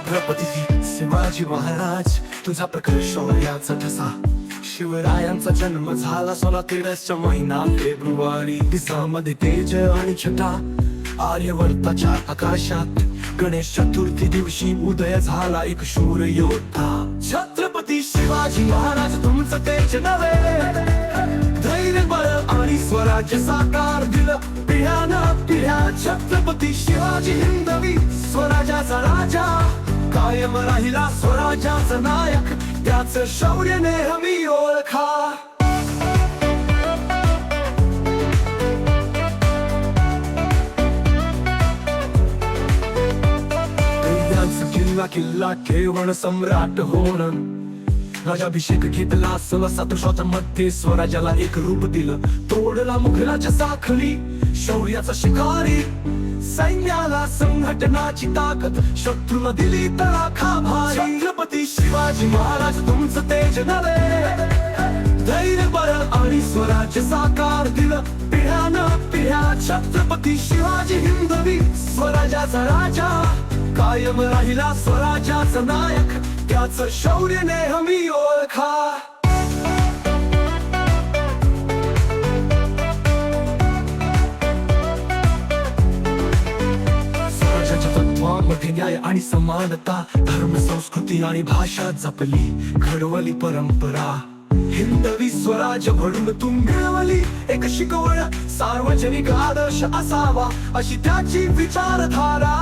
छत्रपती शिवाजी महाराज तुझा प्रखर शौर्याचा ठसा शिवरायांचा जन्म झाला 16 महिना फेब्रुवारी दिसामध्ये तेज आणि छटा आर्यवर्ताच्या आकाशात गणेश चतुर्थी दिवशी उदय झाला एक शूर योद्धा छत्रपती शिवाजी महाराज तुमचं तेज नव्हे धैर्य बळ आणि स्वराज्य साकार दिलं पिढ्यानं पिढ्या छत्रपती शिवाजी हिंदवी स्वराज्याचा राजा कायम राहिला स्वराज्याचा नायक त्याच शौर्य नेहमी ओळखा किल्ला केवळ सम्राट होणं राजाभिषेक घेतला 1667 मध्ये स्वराज्याला एक रूप दिलं तोडला मुघलाच्या साखळी शौर्याचा शिकारी सैन्याला संघटनाची ताकद शत्रूला दिली तळाखा भारी छत्रपती शिवाजी महाराज तुमचं तेज नव्हे धैर्य बळ आणि स्वराज्य साकार दिलं पिढ्यानं पिढ्या छत्रपती शिवाजी हिंदवी स्वराज्याचा राजा कायम राहिला स्वराज्याचा नायक त्याच शौर्य नेहमी ओळखा स्वराज्याच्या तत्वामध्ये न्याय आणि समानता धर्म संस्कृती आणि भाषा जपली घडवली परंपरा हिंदवी स्वराज्य म्हणून तू मिळवली एक शिकवण सार्वजनिक आदर्श असावा अशी त्याची विचारधारा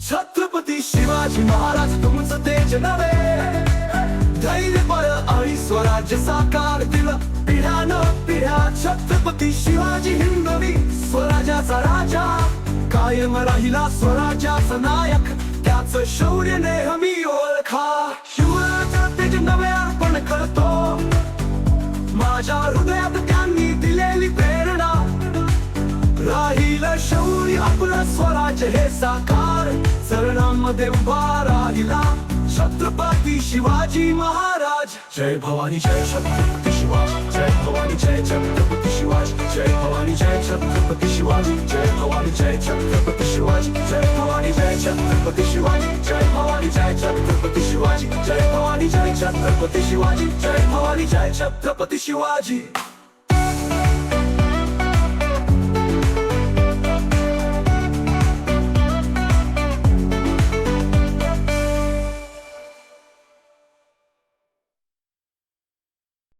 छत्रपती शिवाजी महाराज तुमचं तेज नव्हे धैर्य बळ आणि स्वराज्य साकार दिलं पिढ्यानं पिढ्या छत्रपती शिवाजी हिंदवी स्वराज्याचा राजा कायम राहिला स्वराज्याचा नायक त्याच शौर्य नेहमी ओळखा शिवरायाचं तेज नवे अर्पण करतो माझ्या हृदयात त्यांनी दिलेली प्रेरणा राहील शौर्य आपलं स्वराज्य हे साकार चरणांमध्ये उभा राहिला छत्रपती शिवाजी महाराज जय भवानी जय छत्रपती शिवाजी जय भवानी जय छत्रपती शिवाजी जय भवानी जय छत्रपती शिवाजी जय भवानी जय छत्रपती शिवाजी जय भवानी जय छत्रपती शिवाजी जय भवानी जय छत्रपती शिवाजी जय भवानी जय छत्रपती शिवाजी जय भवानी जय छत्रपती शिवाजी